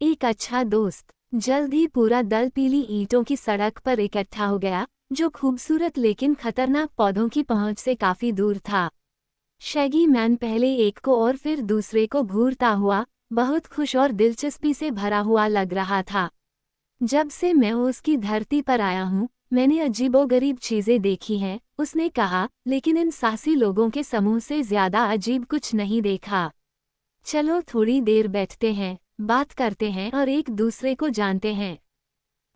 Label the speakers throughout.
Speaker 1: एक अच्छा दोस्त। जल्द ही पूरा दल पीली ईंटों की सड़क पर इकट्ठा हो गया, जो खूबसूरत लेकिन खतरनाक पौधों की पहुंच से काफी दूर था। शैगी मैन पहले एक को और फिर दूसरे को घूरता हुआ, बहुत खुश और दिलचस्पी से भरा हुआ लग रहा था। जब से मैं उसकी धरती पर आया हूँ, मैंने अजीबोगरीब चीजें देखी हैं, उसने कहा, लेकिन इन साहसी लोगों के समूह से ज्यादा अजीब कुछ नहीं देखा। चलो थोड़ी देर बैठते हैं, बात करते हैं और एक दूसरे को जानते हैं।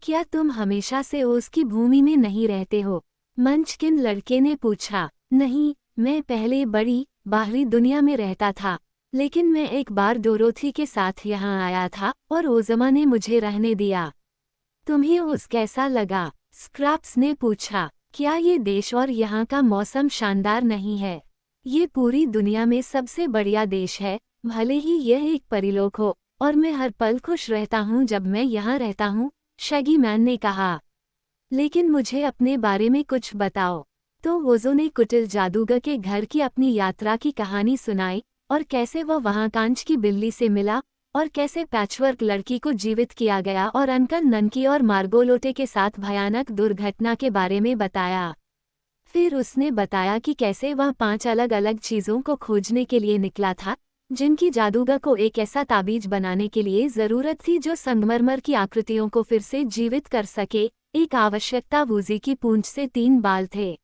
Speaker 1: क्या तुम हमेशा से ओस की भूमि में नहीं रहते हो? मंचकिन लड़के ने पूछा। नहीं, मैं पहले बड़ी, बाहरी दुनिया में रहता था, लेकिन मैं एक बार डोरोथी के साथ यहाँ आया था और ओज़मा ने मुझे रहने दिया। तुम्हें ओस कैसा लगा? स्क्रैप्स ने पूछा। क्या ये देश और यहाँ का मौसम शानदार नहीं है? ये पूरी दुनिया में सबसे बढ़िया देश है, भले ही यह एक परिलोक हो, और मैं हर पल खुश रहता हूँ जब मैं यहाँ रहता हूँ, शैगी मैन ने कहा। लेकिन मुझे अपने बारे में कुछ बताओ। तो ओज़ो ने कुटिल जादूगर के घर की अपनी यात्रा की कहानी सुनाई, और कैसे वह वहाँ कांच की बिल्ली से मिला, और कैसे पैचवर्क लड़की को जीवित किया गया, और अंकल ननकी और मार्गोलोटे के साथ भयानक दुर्घटना के बारे में बताया। फिर उसने बताया कि कैसे वह 5 अलग अलग चीज़ों को खोजने के लिए निकला था, जिनकी जादूगर को एक ऐसा ताबीज बनाने के लिए ज़रूरत थी जो संगमरमर की आकृतियों को फिर से जीवित कर सके। एक आवश्यकता वूजी की पूंछ से 3 बाल थे।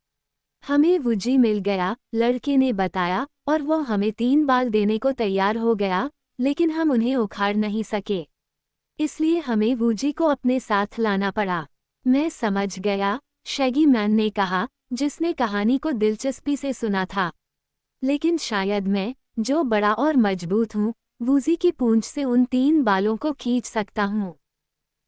Speaker 1: हमें वूजी मिल गया, लड़के ने बताया, और वो हमें 3 बाल देने को तैयार हो गया, लेकिन हम उन्हें उखाड़ नहीं सके। इसलिए हमें वूजी को अपने साथ लाना पड़ा। मैं समझ गया, शैगी मैन ने कहा, जिसने कहानी को दिलचस्पी से सुना था। लेकिन शायद मैं, जो बड़ा और मजबूत हूँ, वूजी की पूंछ से उन 3 बालों को खींच सकता हूँ।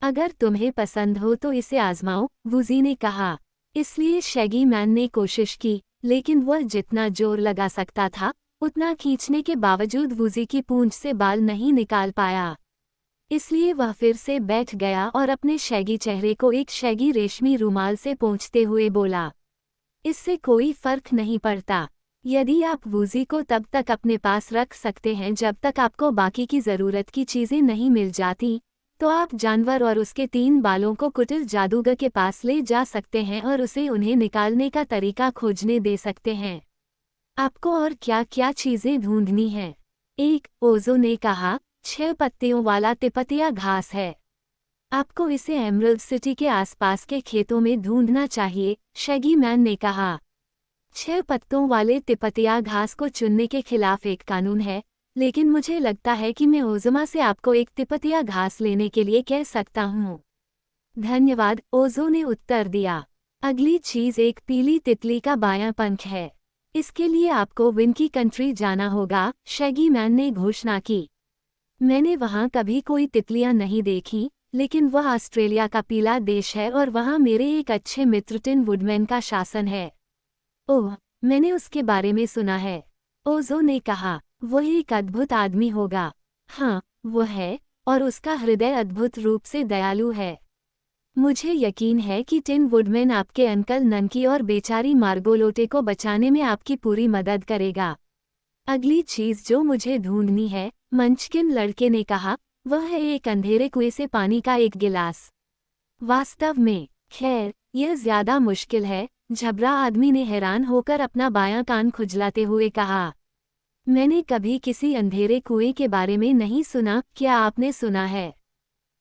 Speaker 1: अगर तुम्हें पसंद हो तो इसे आजमाओ, वूजी ने कहा। इसलिए शैगी मैन ने कोशिश की, लेकिन वह जितना जोर लगा सकता था, उतना खींचने के बावजूद वूजी की पूंछ से बाल नहीं निकाल पाया। इसलिए वह फिर से बैठ गया और अपने शैगी चेहरे को एक शैगी रेशमी रुमाल से पोंछते हुए बोला, इससे कोई फर्क नहीं पड़ता। यदि आप वूजी को तब तक अपने पास रख सकते हैं जब तक आपको बाकी की ज़रूरत की चीज़ें नहीं मिल जाती, तो आप जानवर और उसके 3 बालों को कुटिल जादूगर के पास ले जा सकते हैं और उसे उन्हें निकालने का तरीका खोजने दे सकते हैं। आपको और क्या क्या चीज़ें ढूंढनी हैं? एक, ओज़ो ने कहा, 6 पत्तियों वाला तिपतिया घास है। आपको इसे एमरल्ड सिटी के आसपास के खेतों में ढूंढना चाहिए, शैगी मैन ने कहा। 6 पत्तों वाले तिपतिया घास को चुनने के खिलाफ एक कानून है, लेकिन मुझे लगता है कि मैं ओज़मा से आपको एक तिपतिया घास लेने के लिए कह सकता हूँ। धन्यवाद, ओज़ो ने उत्तर दिया। अगली चीज़ एक पीली तितली का बायां पंख है। इसके लिए आपको विंकी कंट्री जाना होगा, शैगी मैन ने घोषणा की। मैंने वहाँ कभी कोई तितलियाँ नहीं देखी, लेकिन वह ऑस्ट्रेलिया का पीला देश है और वहाँ मेरे एक अच्छे मित्र टिन वुडमैन का शासन है। ओह, मैंने उसके बारे में सुना है, ओज़ो ने कहा। वह एक अद्भुत आदमी होगा। हाँ, वो है, और उसका हृदय अद्भुत रूप से दयालु है। मुझे यकीन है कि टिन वुडमैन आपके अंकल ननकी और बेचारी मार्गोलोटे को बचाने में आपकी पूरी मदद करेगा। अगली चीज़ जो मुझे ढूंढनी है, मंचकिन लड़के ने कहा, वह है एक अंधेरे कुएं से पानी का एक गिलास। वास्तव में, खैर, यह ज्यादा मुश्किल है, झबरा आदमी ने हैरान होकर अपना बायां कान खुजलाते हुए कहा। मैंने कभी किसी अंधेरे कुएं के बारे में नहीं सुना, क्या आपने सुना है?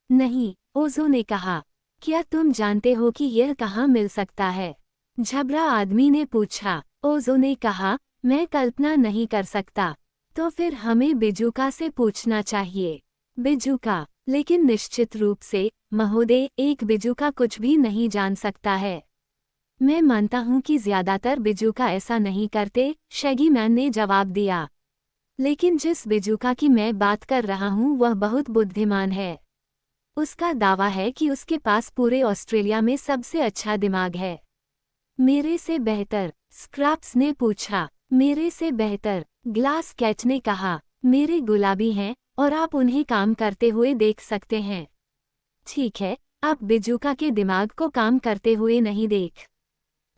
Speaker 1: नहीं, ओज़ो ने कहा। क्या तुम जानते हो कि यह कहाँ मिल सकता है? झबरा आदमी ने पूछा। ओज़ो ने कहा, मैं कल्पना नहीं कर सकता। तो फिर हमें बिजुका से पूछना चाहिए। बिजुका, लेकिन निश्चित रूप से, महोदय, एक बिजुका कुछ भी नहीं जान सकता है। मैं मानता हूँ कि ज्यादातर बिजुका ऐसा नहीं करते, शैगी मैन ने जवाब दिया। लेकिन जिस बिजुका की मैं बात कर रहा हूँ वह बहुत बुद्धिमान है। उसका दावा है कि उसके पास पूरे ऑस्ट्रेलिया में सबसे अच्छा दिमाग है। मेरे से बेहतर? स्क्रैप्स ने पूछा। मेरे से बेहतर, ग्लास कैट ने कहा। मेरे गुलाबी हैं, और आप उन्हें काम करते हुए देख सकते हैं। ठीक है, आप बिजुका के दिमाग को काम करते हुए नहीं देख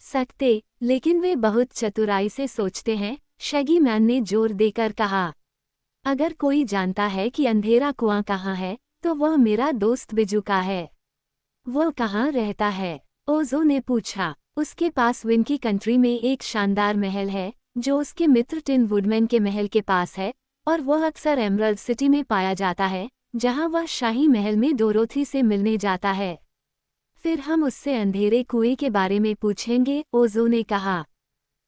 Speaker 1: सकते, लेकिन वे बहुत चतुराई से सोचते हैं, शैगी मैन ने जोर देकर कहा। अगर कोई जानता है कि अंधेरा कुआं कहाँ है, तो वह मेरा दोस्त बिजू का है। वो कहाँ रहता है? ओजो ने पूछा। उसके पास विंकी कंट्री में एक शानदार महल है जो उसके मित्र टिन वुडमैन के महल के पास है, और वह अक्सर एमरल्ड सिटी में पाया जाता है, जहां वह शाही महल में डोरोथी से मिलने जाता है। फिर हम उससे अंधेरे कुएं के बारे में पूछेंगे, ओजो ने कहा।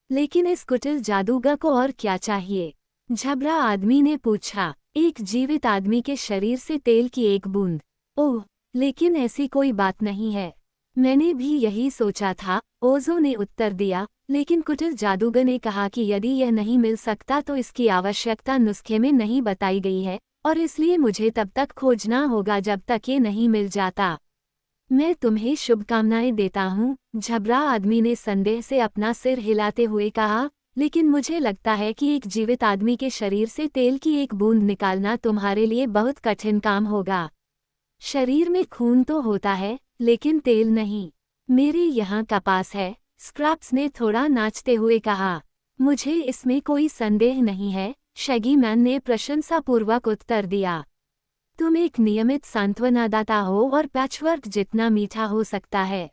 Speaker 1: लेकिन इस कुटिल जादूगर को और क्या चाहिए? झबरा आदमी ने पूछा। एक जीवित आदमी के शरीर से तेल की एक बूंद। ओह, लेकिन ऐसी कोई बात नहीं है। मैंने भी यही सोचा था, ओजो ने उत्तर दिया, लेकिन कुटिल जादूगर ने कहा कि यदि यह नहीं मिल सकता तो इसकी आवश्यकता नुस्खे में नहीं बताई गई है, और इसलिए मुझे तब तक खोजना होगा जब तक ये नहीं मिल जाता। मैं तुम्हें शुभकामनाएं देता हूँ, झबरा आदमी ने संदेह से अपना सिर हिलाते हुए कहा, लेकिन मुझे लगता है कि एक जीवित आदमी के शरीर से तेल की एक बूंद निकालना तुम्हारे लिए बहुत कठिन काम होगा। शरीर में खून तो होता है, लेकिन तेल नहीं। मेरे यहाँ कपास है, स्क्रैप्स ने थोड़ा नाचते हुए कहा। मुझे इसमें कोई संदेह नहीं है, शैगी मैन ने प्रशंसापूर्वक उत्तर दिया। तुम एक नियमित सांत्वनादाता हो और पैचवर्क जितना मीठा हो सकता है।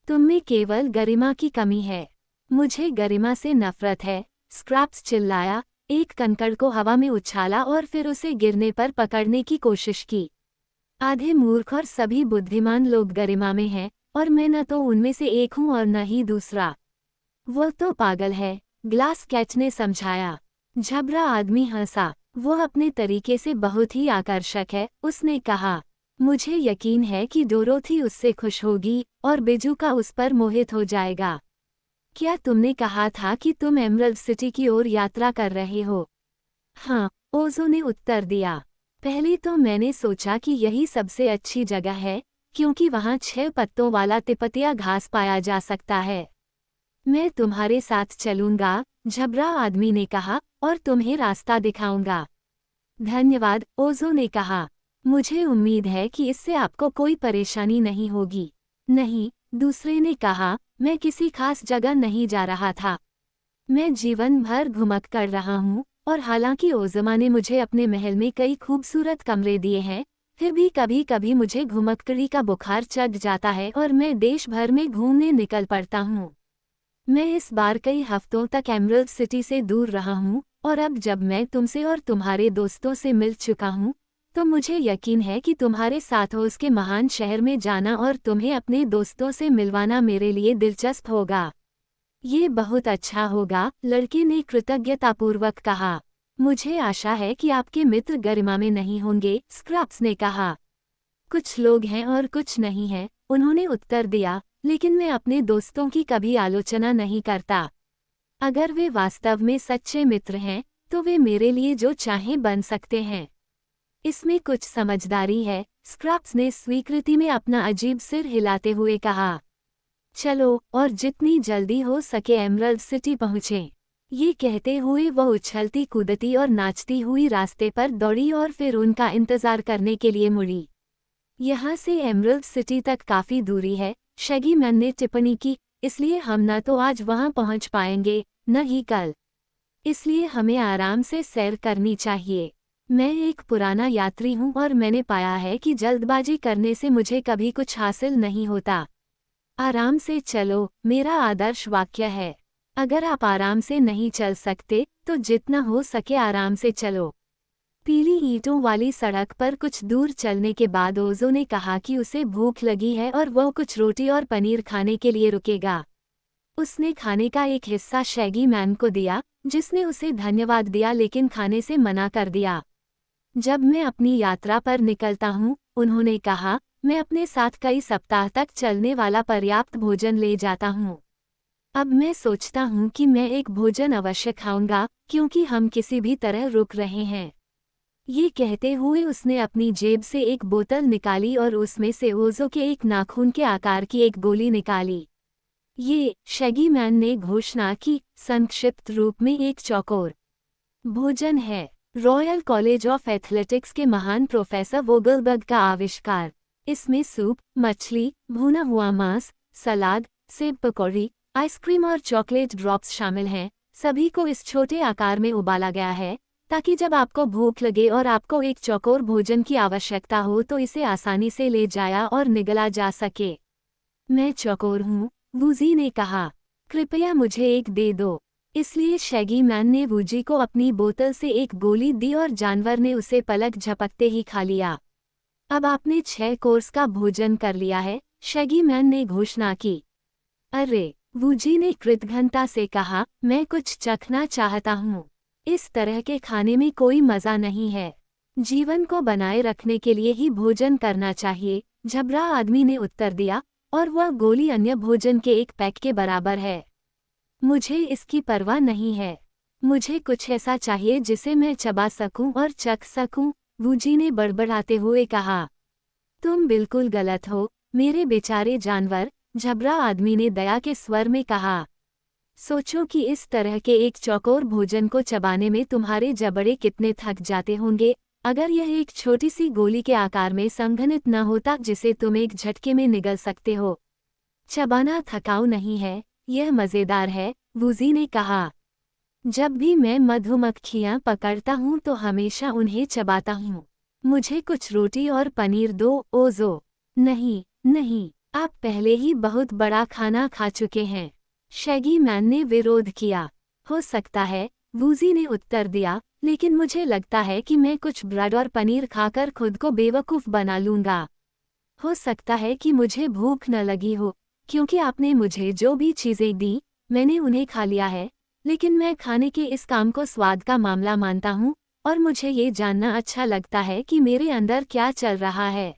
Speaker 1: तुम में केवल गरिमा की कमी है। मुझे गरिमा से नफरत है, स्क्रैप्स चिल्लाया, एक कंकड़ को हवा में उछाला और फिर उसे गिरने पर पकड़ने की कोशिश की। आधे मूर्ख और सभी बुद्धिमान लोग गरिमा में हैं, और मैं न तो उनमें से एक हूँ और न ही दूसरा। वो तो पागल है, ग्लास कैच ने समझाया। झबरा आदमी हंसा। वो अपने तरीके से बहुत ही आकर्षक है, उसने कहा। मुझे यकीन है कि डोरोथी उससे खुश होगी और बिजू का उस पर मोहित हो जाएगा। क्या तुमने कहा था कि तुम एमरल्ड सिटी की ओर यात्रा कर रहे हो? हाँ, ओजो ने उत्तर दिया। पहले तो मैंने सोचा कि यही सबसे अच्छी जगह है, क्योंकि वहाँ 6 पत्तों वाला तिपतिया घास पाया जा सकता है। मैं तुम्हारे साथ चलूंगा, झबरा आदमी ने कहा, और तुम्हें रास्ता दिखाऊंगा। धन्यवाद, ओजो ने कहा। मुझे उम्मीद है कि इससे आपको कोई परेशानी नहीं होगी। नहीं, दूसरे ने कहा, मैं किसी खास जगह नहीं जा रहा था। मैं जीवन भर घुमक कर रहा हूँ, और हालांकि ओज़मा ने मुझे अपने महल में कई खूबसूरत कमरे दिए हैं, फिर भी कभी कभी मुझे घुमक्कड़ी का बुखार चढ़ जाता है और मैं देश भर में घूमने निकल पड़ता हूँ। मैं इस बार कई हफ्तों तक एमरल्ड सिटी से दूर रहा हूँ, और अब जब मैं तुमसे और तुम्हारे दोस्तों से मिल चुका हूँ, तो मुझे यकीन है कि तुम्हारे साथ उसके महान शहर में जाना और तुम्हें अपने दोस्तों से मिलवाना मेरे लिए दिलचस्प होगा। ये बहुत अच्छा होगा, लड़के ने कृतज्ञतापूर्वक कहा। मुझे आशा है कि आपके मित्र गरिमा में नहीं होंगे, स्क्रैप्स ने कहा। कुछ लोग हैं और कुछ नहीं हैं, उन्होंने उत्तर दिया, लेकिन मैं अपने दोस्तों की कभी आलोचना नहीं करता। अगर वे वास्तव में सच्चे मित्र हैं, तो वे मेरे लिए जो चाहें बन सकते हैं। इसमें कुछ समझदारी है, स्क्रैप्स ने स्वीकृति में अपना अजीब सिर हिलाते हुए कहा। चलो, और जितनी जल्दी हो सके एमरल्ड सिटी पहुँचें। ये कहते हुए वह उछलती कूदती और नाचती हुई रास्ते पर दौड़ी और फिर उनका इंतजार करने के लिए मुड़ी। यहाँ से एमरल्ड सिटी तक काफ़ी दूरी है, शैगी मैन ने टिप्पणी की, इसलिए हम न तो आज वहाँ पहुँच पाएंगे, न ही कल। इसलिए हमें आराम से सैर करनी चाहिए। मैं एक पुराना यात्री हूँ और मैंने पाया है कि जल्दबाजी करने से मुझे कभी कुछ हासिल नहीं होता। आराम से चलो, मेरा आदर्श वाक्य है। अगर आप आराम से नहीं चल सकते, तो जितना हो सके आराम से चलो। पीली ईंटों वाली सड़क पर कुछ दूर चलने के बाद ओजो ने कहा कि उसे भूख लगी है और वह कुछ रोटी और पनीर खाने के लिए रुकेगा। उसने खाने का एक हिस्सा शैगी मैन को दिया, जिसने उसे धन्यवाद दिया लेकिन खाने से मना कर दिया। जब मैं अपनी यात्रा पर निकलता हूँ, उन्होंने कहा, मैं अपने साथ कई सप्ताह तक चलने वाला पर्याप्त भोजन ले जाता हूँ। अब मैं सोचता हूँ कि मैं एक भोजन अवश्य खाऊंगा, क्योंकि हम किसी भी तरह रुक रहे हैं। ये कहते हुए उसने अपनी जेब से एक बोतल निकाली और उसमें से ओजो के एक नाखून के आकार की एक गोली निकाली। ये, शैगी मैन ने घोषणा की, संक्षिप्त रूप में एक चौकोर भोजन है। रॉयल कॉलेज ऑफ एथलेटिक्स के महान प्रोफेसर वोगलबर्ग का आविष्कार। इसमें सूप, मछली, भुना हुआ मांस, सलाद, सेब पकौड़ी, आइसक्रीम और चॉकलेट ड्रॉप्स शामिल हैं। सभी को इस छोटे आकार में उबाला गया है, ताकि जब आपको भूख लगे और आपको एक चौकोर भोजन की आवश्यकता हो तो इसे आसानी से ले जाया और निगला जा सके। मैं चौकोर हूँ, वूजी ने कहा। कृपया मुझे एक दे दो। इसलिए शैगी मैन ने वूजी को अपनी बोतल से एक गोली दी और जानवर ने उसे पलक झपकते ही खा लिया। अब आपने 6 कोर्स का भोजन कर लिया है, शैगी मैन ने घोषणा की। अरे, वूजी ने कृतघ्नता से कहा, मैं कुछ चखना चाहता हूँ। इस तरह के खाने में कोई मज़ा नहीं है। जीवन को बनाए रखने के लिए ही भोजन करना चाहिए, झबरा आदमी ने उत्तर दिया, और वह गोली अन्य भोजन के एक पैक के बराबर है। मुझे इसकी परवाह नहीं है। मुझे कुछ ऐसा चाहिए जिसे मैं चबा सकूं और चख सकूं, वूजी ने बड़बड़ाते हुए कहा। तुम बिल्कुल गलत हो, मेरे बेचारे जानवर, झबरा आदमी ने दया के स्वर में कहा। सोचो कि इस तरह के एक चौकोर भोजन को चबाने में तुम्हारे जबड़े कितने थक जाते होंगे, अगर यह एक छोटी सी गोली के आकार में संघनित न होता जिसे तुम एक झटके में निगल सकते हो। चबाना थकाऊ नहीं है, यह मज़ेदार है, वूजी ने कहा। जब भी मैं मधुमक्खियाँ पकड़ता हूँ तो हमेशा उन्हें चबाता हूँ। मुझे कुछ रोटी और पनीर दो, ओज़ो। नहीं, नहीं, आप पहले ही बहुत बड़ा खाना खा चुके हैं। शैगी मैन ने विरोध किया। हो सकता है, वूजी ने उत्तर दिया, लेकिन मुझे लगता है कि मैं कुछ ब्रेड और पनीर खाकर खुद को बेवकूफ़ बना लूँगा। हो सकता है कि मुझे भूख न लगी हो, क्योंकि आपने मुझे जो भी चीज़ें दी, मैंने उन्हें खा लिया है, लेकिन मैं खाने के इस काम को स्वाद का मामला मानता हूँ, और मुझे ये जानना अच्छा लगता है कि मेरे अंदर क्या चल रहा है।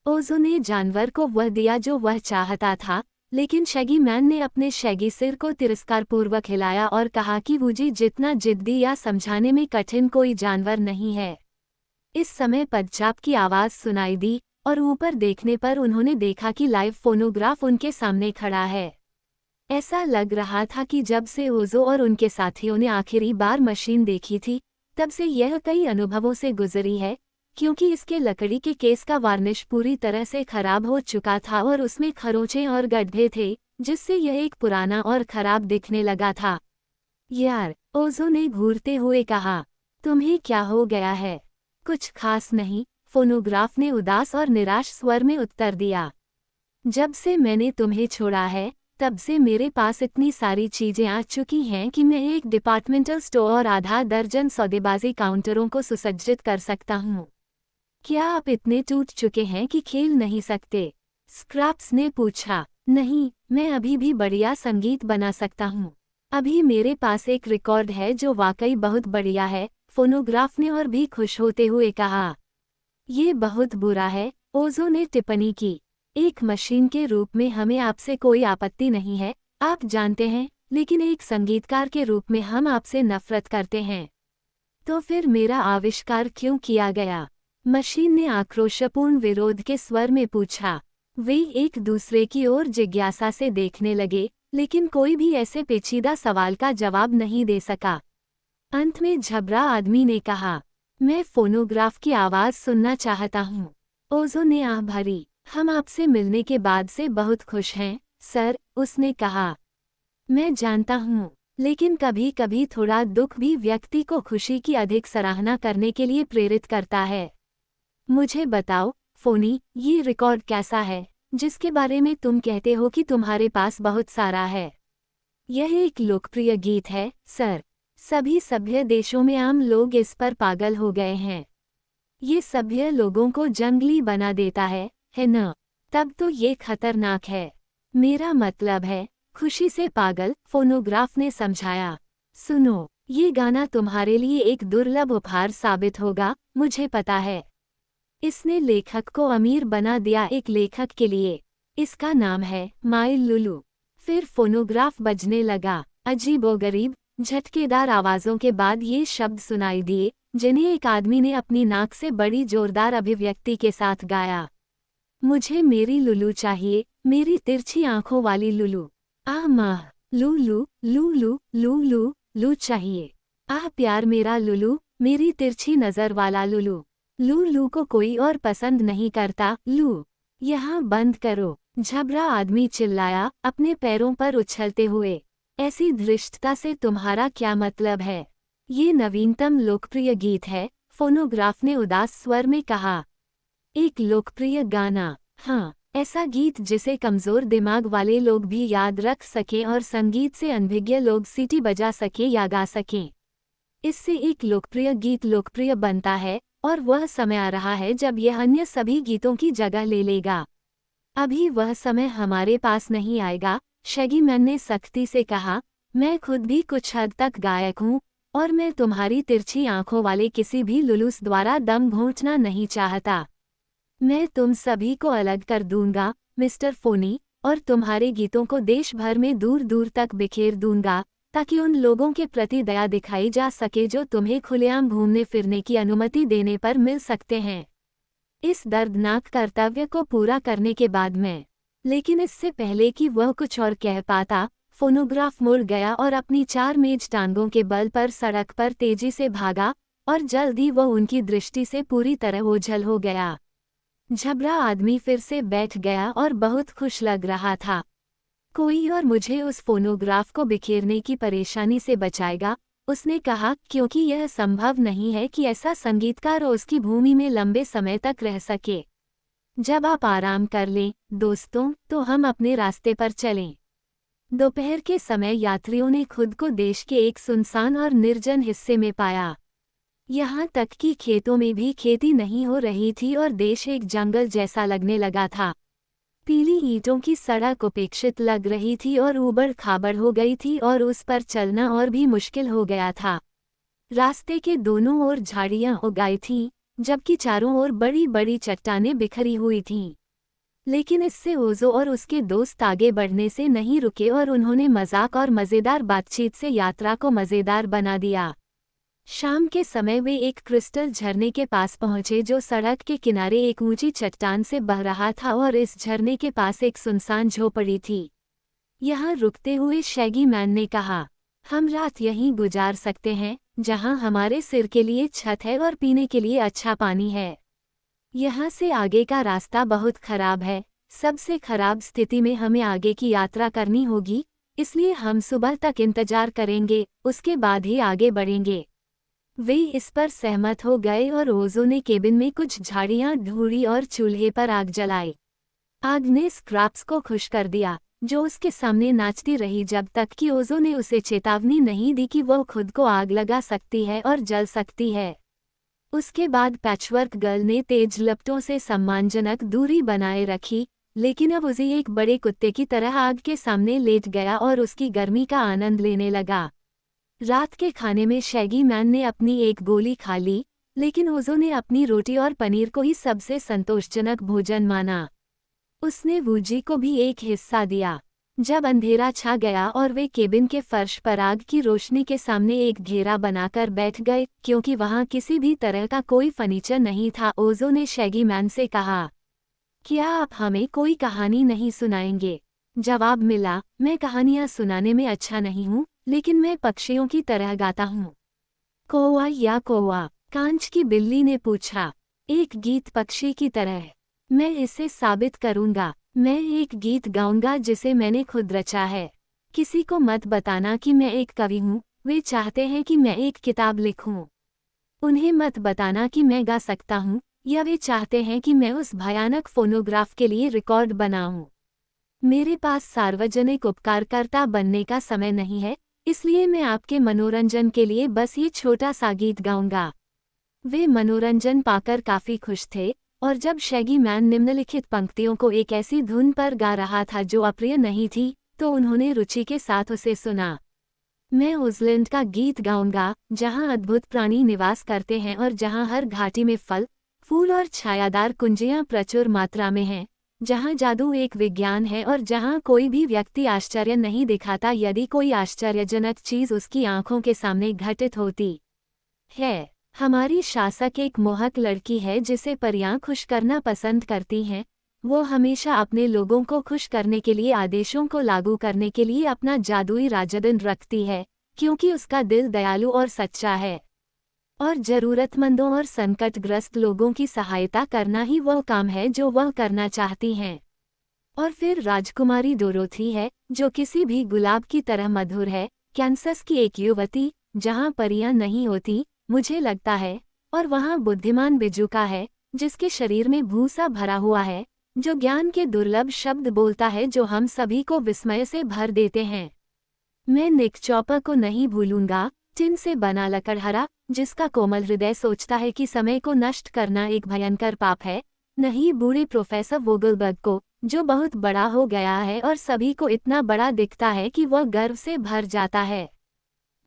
Speaker 1: ओज़ो ने जानवर को वह दिया जो वह चाहता था, लेकिन शैगी मैन ने अपने शैगी सिर को तिरस्कारपूर्वक हिलाया और कहा कि वूजी जितना जिद्दी या समझाने में कठिन कोई जानवर नहीं है। इस समय पदचाप की आवाज़ सुनाई दी, और ऊपर देखने पर उन्होंने देखा कि लाइव फोनोग्राफ उनके सामने खड़ा है। ऐसा लग रहा था कि जब से ओज़ो और उनके साथियों ने आखिरी बार मशीन देखी थी, तब से यह कई अनुभवों से गुजरी है, क्योंकि इसके लकड़ी के केस का वार्निश पूरी तरह से खराब हो चुका था और उसमें खरोंचे और गड्ढे थे, जिससे यह एक पुराना और खराब दिखने लगा था। यार, ओज़ो ने घूरते हुए कहा, तुम्हें क्या हो गया है? कुछ खास नहीं, फोनोग्राफ ने उदास और निराश स्वर में उत्तर दिया। जब से मैंने तुम्हें छोड़ा है, तब से मेरे पास इतनी सारी चीजें आ चुकी हैं कि मैं एक डिपार्टमेंटल स्टोर और आधा दर्जन सौदेबाजी काउंटरों को सुसज्जित कर सकता हूँ। क्या आप इतने टूट चुके हैं कि खेल नहीं सकते? स्क्रैप्स ने पूछा। नहीं, मैं अभी भी बढ़िया संगीत बना सकता हूँ। अभी मेरे पास एक रिकॉर्ड है जो वाकई बहुत बढ़िया है, फोनोग्राफ ने और भी खुश होते हुए कहा। ये बहुत बुरा है, ओज़ो ने टिप्पणी की। एक मशीन के रूप में हमें आपसे कोई आपत्ति नहीं है, आप जानते हैं, लेकिन एक संगीतकार के रूप में हम आपसे नफरत करते हैं। तो फिर मेरा आविष्कार क्यों किया गया? मशीन ने आक्रोशपूर्ण विरोध के स्वर में पूछा। वे एक दूसरे की ओर जिज्ञासा से देखने लगे, लेकिन कोई भी ऐसे पेचीदा सवाल का जवाब नहीं दे सका। अंत में झबरा आदमी ने कहा, मैं फोनोग्राफ की आवाज़ सुनना चाहता हूँ। ओज़ो ने आह भरी। हम आपसे मिलने के बाद से बहुत खुश हैं, सर, उसने कहा। मैं जानता हूँ, लेकिन कभी कभी थोड़ा दुख भी व्यक्ति को खुशी की अधिक सराहना करने के लिए प्रेरित करता है। मुझे बताओ, फोनी, ये रिकॉर्ड कैसा है, जिसके बारे में तुम कहते हो कि तुम्हारे पास बहुत सारा है? यह एक लोकप्रिय गीत है, सर। सभी सभ्य देशों में आम लोग इस पर पागल हो गए हैं। ये सभ्य लोगों को जंगली बना देता है न? तब तो ये खतरनाक है। मेरा मतलब है, खुशी से पागल, फोनोग्राफ ने समझाया। सुनो, ये गाना तुम्हारे लिए एक दुर्लभ उपहार साबित होगा, मुझे पता है। इसने लेखक को अमीर बना दिया एक लेखक के लिए। इसका नाम है माई लुलू। फिर फोनोग्राफ बजने लगा। अजीबोगरीब, झटकेदार आवाज़ों के बाद ये शब्द सुनाई दिए, जिन्हें एक आदमी ने अपनी नाक से बड़ी जोरदार अभिव्यक्ति के साथ गाया। मुझे मेरी लुलू चाहिए, मेरी तिरछी आंखों वाली लुलू। आह माह, लुलू, लुलू, लुलू, लू चाहिए। आह प्यार मेरा लुलू, मेरी तिरछी नज़र वाला लुलू। लू को कोई और पसंद नहीं करता, लू। यहाँ बंद करो, झबरा आदमी चिल्लाया, अपने पैरों पर उछलते हुए। ऐसी धृष्टता से तुम्हारा क्या मतलब है? ये नवीनतम लोकप्रिय गीत है, फोनोग्राफ ने उदास स्वर में कहा। एक लोकप्रिय गाना, हाँ, ऐसा गीत जिसे कमजोर दिमाग वाले लोग भी याद रख सकें और संगीत से अनभिज्ञ लोग सीटी बजा सकें या गा सकें। इससे एक लोकप्रिय गीत लोकप्रिय बनता है और वह समय आ रहा है जब यह अन्य सभी गीतों की जगह ले लेगा। अभी वह समय हमारे पास नहीं आएगा, शैगी मैन ने सख्ती से कहा। मैं खुद भी कुछ हद तक गायक हूँ और मैं तुम्हारी तिरछी आंखों वाले किसी भी लुलूस द्वारा दम घोंटना नहीं चाहता। मैं तुम सभी को अलग कर दूंगा, मिस्टर फोनी, और तुम्हारे गीतों को देश भर में दूर दूर तक बिखेर दूंगा, ताकि उन लोगों के प्रति दया दिखाई जा सके जो तुम्हें खुलेआम घूमने फिरने की अनुमति देने पर मिल सकते हैं। इस दर्दनाक कर्तव्य को पूरा करने के बाद लेकिन इससे पहले कि वह कुछ और कह पाता, फोनोग्राफ मुड़ गया और अपनी 4 मेज टांगों के बल पर सड़क पर तेजी से भागा और जल्द ही वह उनकी दृष्टि से पूरी तरह ओझल हो गया। झबरा आदमी फिर से बैठ गया और बहुत खुश लग रहा था। कोई और मुझे उस फोनोग्राफ को बिखेरने की परेशानी से बचाएगा, उसने कहा, क्योंकि यह संभव नहीं है कि ऐसा संगीतकार उसकी भूमि में लंबे समय तक रह सके। जब आप आराम कर लें, दोस्तों, तो हम अपने रास्ते पर चलें। दोपहर के समय यात्रियों ने खुद को देश के एक सुनसान और निर्जन हिस्से में पाया। यहाँ तक कि खेतों में भी खेती नहीं हो रही थी और देश एक जंगल जैसा लगने लगा था। पीली ईंटों की सड़क उपेक्षित लग रही थी और ऊबड़-खाबड़ हो गई थी और उस पर चलना और भी मुश्किल हो गया था। रास्ते के दोनों ओर झाड़ियां उगाई थीं, जबकि चारों ओर बड़ी-बड़ी चट्टानें बिखरी हुई थीं। लेकिन इससे ओज़ो और उसके दोस्त आगे बढ़ने से नहीं रुके और उन्होंने मजाक और मज़ेदार बातचीत से यात्रा को मज़ेदार बना दिया। शाम के समय वे एक क्रिस्टल झरने के पास पहुंचे जो सड़क के किनारे एक ऊंची चट्टान से बह रहा था और इस झरने के पास एक सुनसान झोपड़ी थी। यहाँ रुकते हुए शैगी मैन ने कहा, हम रात यहीं गुजार सकते हैं, जहाँ हमारे सिर के लिए छत है और पीने के लिए अच्छा पानी है। यहाँ से आगे का रास्ता बहुत खराब है, सबसे खराब स्थिति में हमें आगे की यात्रा करनी होगी, इसलिए हम सुबह तक इंतजार करेंगे, उसके बाद ही आगे बढ़ेंगे। वे इस पर सहमत हो गए और ओज़ो ने केबिन में कुछ झाड़ियां ढूंढी और चूल्हे पर आग जलाई। आग ने स्क्रैप्स को खुश कर दिया, जो उसके सामने नाचती रही जब तक कि ओज़ो ने उसे चेतावनी नहीं दी कि वह खुद को आग लगा सकती है और जल सकती है। उसके बाद पैचवर्क गर्ल ने तेज लपटों से सम्मानजनक दूरी बनाए रखी, लेकिन अब उसे एक बड़े कुत्ते की तरह आग के सामने लेट गया और उसकी गर्मी का आनंद लेने लगा। रात के खाने में शैगी मैन ने अपनी एक गोली खा ली, लेकिन ओज़ो ने अपनी रोटी और पनीर को ही सबसे संतोषजनक भोजन माना। उसने वूजी को भी एक हिस्सा दिया। जब अंधेरा छा गया और वे केबिन के फर्श पर आग की रोशनी के सामने एक घेरा बनाकर बैठ गए, क्योंकि वहां किसी भी तरह का कोई फर्नीचर नहीं था, ओज़ो ने शैगी मैन से कहा, क्या आप हमें कोई कहानी नहीं सुनाएंगे? जवाब मिला, मैं कहानियां सुनाने में अच्छा नहीं हूँ, लेकिन मैं पक्षियों की तरह गाता हूँ। कौवा या कौवा? कांच की बिल्ली ने पूछा। एक गीत पक्षी की तरह। मैं इसे साबित करूंगा। मैं एक गीत गाऊंगा जिसे मैंने खुद रचा है। किसी को मत बताना कि मैं एक कवि हूँ, वे चाहते हैं कि मैं एक किताब लिखूं। उन्हें मत बताना कि मैं गा सकता हूँ, या वे चाहते हैं कि मैं उस भयानक फोनोग्राफ के लिए रिकॉर्ड बनाऊं। मेरे पास सार्वजनिक उपकारकर्ता बनने का समय नहीं है, इसलिए मैं आपके मनोरंजन के लिए बस ये छोटा सा गीत गाऊंगा। वे मनोरंजन पाकर काफी खुश थे, और जब शैगी मैन निम्नलिखित पंक्तियों को एक ऐसी धुन पर गा रहा था जो अप्रिय नहीं थी, तो उन्होंने रुचि के साथ उसे सुना। मैं उज़लैंड का गीत गाऊंगा, जहां अद्भुत प्राणी निवास करते हैं और जहां हर घाटी में फल, फूल और छायादार कुंजियां प्रचुर मात्रा में हैं, जहां जादू एक विज्ञान है और जहां कोई भी व्यक्ति आश्चर्य नहीं दिखाता यदि कोई आश्चर्यजनक चीज उसकी आंखों के सामने घटित होती है। हमारी शासक एक मोहक लड़की है जिसे परियां खुश करना पसंद करती हैं। वो हमेशा अपने लोगों को खुश करने के लिए आदेशों को लागू करने के लिए अपना जादुई राजदंड रखती है, क्योंकि उसका दिल दयालु और सच्चा है, और जरूरतमंदों और संकटग्रस्त लोगों की सहायता करना ही वह काम है जो वह करना चाहती हैं। और फिर राजकुमारी डोरोथी है, जो किसी भी गुलाब की तरह मधुर है, कैंसस की एक युवती, जहाँ परियां नहीं होती, मुझे लगता है, और वहाँ बुद्धिमान बिजुका है, जिसके शरीर में भूसा भरा हुआ है, जो ज्ञान के दुर्लभ शब्द बोलता है जो हम सभी को विस्मय से भर देते हैं। मैं निक चॉपर को नहीं भूलूंगा, टिन से बना लकड़हारा, जिसका कोमल हृदय सोचता है कि समय को नष्ट करना एक भयंकर पाप है। नहीं बूढ़े प्रोफेसर वोगलबर्ग को, जो बहुत बड़ा हो गया है और सभी को इतना बड़ा दिखता है कि वह गर्व से भर जाता है।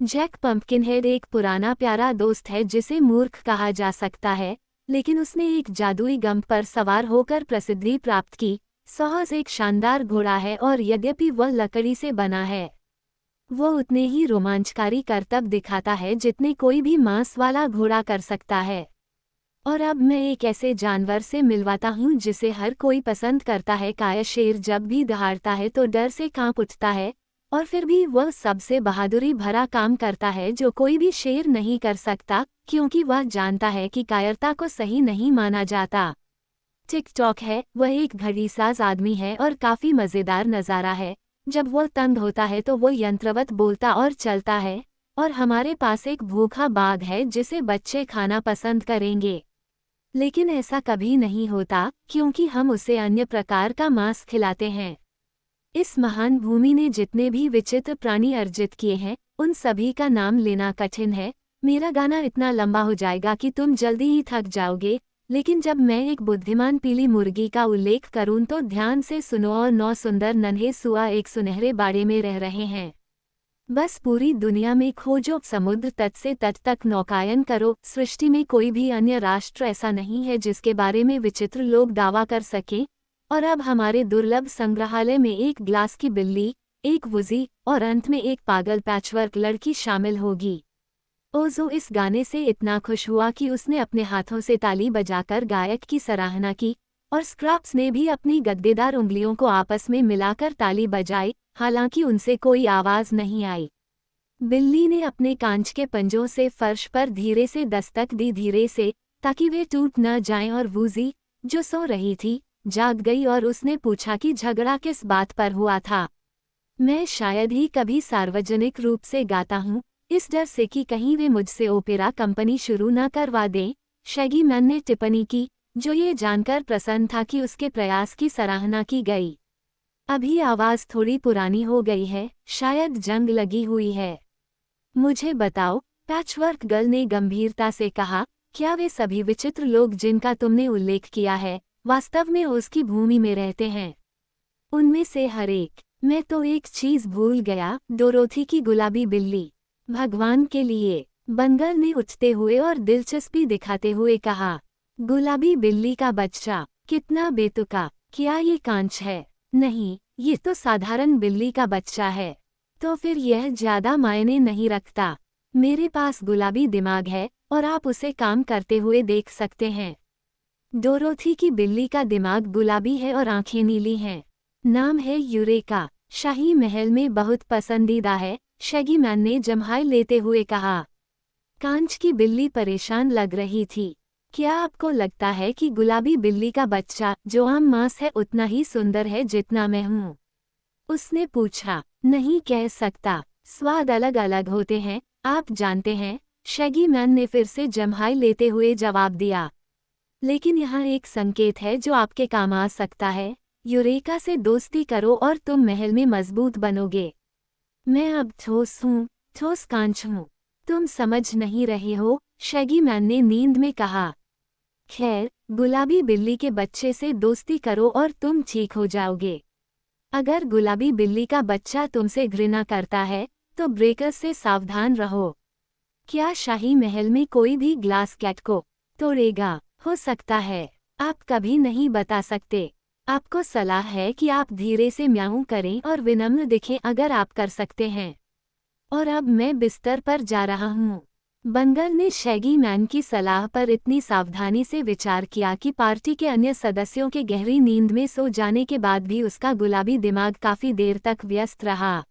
Speaker 1: जैक पंपकिनहेड एक पुराना प्यारा दोस्त है जिसे मूर्ख कहा जा सकता है, लेकिन उसने एक जादुई गम पर सवार होकर प्रसिद्धि प्राप्त की। सहज एक शानदार घोड़ा है और यद्यपि वह लकड़ी से बना है, वो उतने ही रोमांचकारी करतब दिखाता है जितने कोई भी मांस वाला घोड़ा कर सकता है। और अब मैं एक ऐसे जानवर से मिलवाता हूँ जिसे हर कोई पसंद करता है। काया शेर जब भी दहाड़ता है तो डर से कांप उठता है, और फिर भी वह सबसे बहादुरी भरा काम करता है जो कोई भी शेर नहीं कर सकता, क्योंकि वह जानता है कि कायरता को सही नहीं माना जाता। टिक-टॉक है, वह एक घड़ीसाज आदमी है और काफी मजेदार नज़ारा है। जब वह तंग होता है तो वो यंत्रवत बोलता और चलता है, और हमारे पास एक भूखा बाघ है जिसे बच्चे खाना पसंद करेंगे। लेकिन ऐसा कभी नहीं होता, क्योंकि हम उसे अन्य प्रकार का मांस खिलाते हैं। इस महान भूमि ने जितने भी विचित्र प्राणी अर्जित किए हैं, उन सभी का नाम लेना कठिन है। मेरा गाना इतना लंबा हो जाएगा कि तुम जल्दी ही थक जाओगे, लेकिन जब मैं एक बुद्धिमान पीली मुर्गी का उल्लेख करूं तो ध्यान से सुनो। और 9 सुंदर नन्हे सुआ एक सुनहरे बाड़े में रह रहे हैं। बस पूरी दुनिया में खोजो, समुद्र तट से तट तक नौकायन करो। सृष्टि में कोई भी अन्य राष्ट्र ऐसा नहीं है जिसके बारे में विचित्र लोग दावा कर सकें। और अब हमारे दुर्लभ संग्रहालय में एक ग्लास की बिल्ली, एक वुजी और अंत में एक पागल पैचवर्क लड़की शामिल होगी। ओज़ो इस गाने से इतना खुश हुआ कि उसने अपने हाथों से ताली बजाकर गायक की सराहना की, और स्क्रैप्स ने भी अपनी गद्देदार उंगलियों को आपस में मिलाकर ताली बजाई, हालांकि उनसे कोई आवाज नहीं आई। बिल्ली ने अपने कांच के पंजों से फर्श पर धीरे से दस्तक दी, धीरे से, ताकि वे टूट न जाएं, और वूजी, जो सो रही थी, जाग गई और उसने पूछा कि झगड़ा किस बात पर हुआ था। मैं शायद ही कभी सार्वजनिक रूप से गाता हूँ, इस डर से कि कहीं वे मुझसे ओपेरा कंपनी शुरू न करवा दें, शैगी मैन ने टिप्पणी की, जो ये जानकर प्रसन्न था कि उसके प्रयास की सराहना की गई। अभी आवाज़ थोड़ी पुरानी हो गई है, शायद जंग लगी हुई है। मुझे बताओ, पैचवर्क गर्ल ने गंभीरता से कहा, क्या वे सभी विचित्र लोग जिनका तुमने उल्लेख किया है, वास्तव में उसकी भूमि में रहते हैं? उनमें से हर एक। मैं तो एक चीज भूल गया, डोरोथी की गुलाबी बिल्ली। भगवान के लिए, बंगर ने उठते हुए और दिलचस्पी दिखाते हुए कहा। गुलाबी बिल्ली का बच्चा, कितना बेतुका। क्या ये कांच है? नहीं, ये तो साधारण बिल्ली का बच्चा है। तो फिर यह ज्यादा मायने नहीं रखता। मेरे पास गुलाबी दिमाग है और आप उसे काम करते हुए देख सकते हैं। डोरोथी की बिल्ली का दिमाग गुलाबी है और आंखें नीली हैं। नाम है यूरेका, शाही महल में बहुत पसंदीदा है, शैगी मैन ने जम्हाई लेते हुए कहा। कांच की बिल्ली परेशान लग रही थी। क्या आपको लगता है कि गुलाबी बिल्ली का बच्चा, जो आम मांस है, उतना ही सुंदर है जितना मैं हूँ? उसने पूछा। नहीं कह सकता, स्वाद अलग अलग होते हैं, आप जानते हैं, शैगी मैन ने फिर से जम्हाई लेते हुए जवाब दिया। लेकिन यहाँ एक संकेत है जो आपके काम आ सकता है। यूरेका से दोस्ती करो और तुम महल में मजबूत बनोगे। मैं अब ठोस हूँ, ठोस कांच हूँ। तुम समझ नहीं रहे हो, शैगी मैन ने नींद में कहा। खैर, गुलाबी बिल्ली के बच्चे से दोस्ती करो और तुम ठीक हो जाओगे। अगर गुलाबी बिल्ली का बच्चा तुमसे घृणा करता है, तो ब्रेकर्स से सावधान रहो। क्या शाही महल में कोई भी ग्लास कैट को तोड़ेगा? हो सकता है, आप कभी नहीं बता सकते। आपको सलाह है कि आप धीरे से म्याऊं करें और विनम्र दिखें अगर आप कर सकते हैं। और अब मैं बिस्तर पर जा रहा हूँ। बंगर ने शैगी मैन की सलाह पर इतनी सावधानी से विचार किया कि पार्टी के अन्य सदस्यों के गहरी नींद में सो जाने के बाद भी उसका गुलाबी दिमाग काफी देर तक व्यस्त रहा।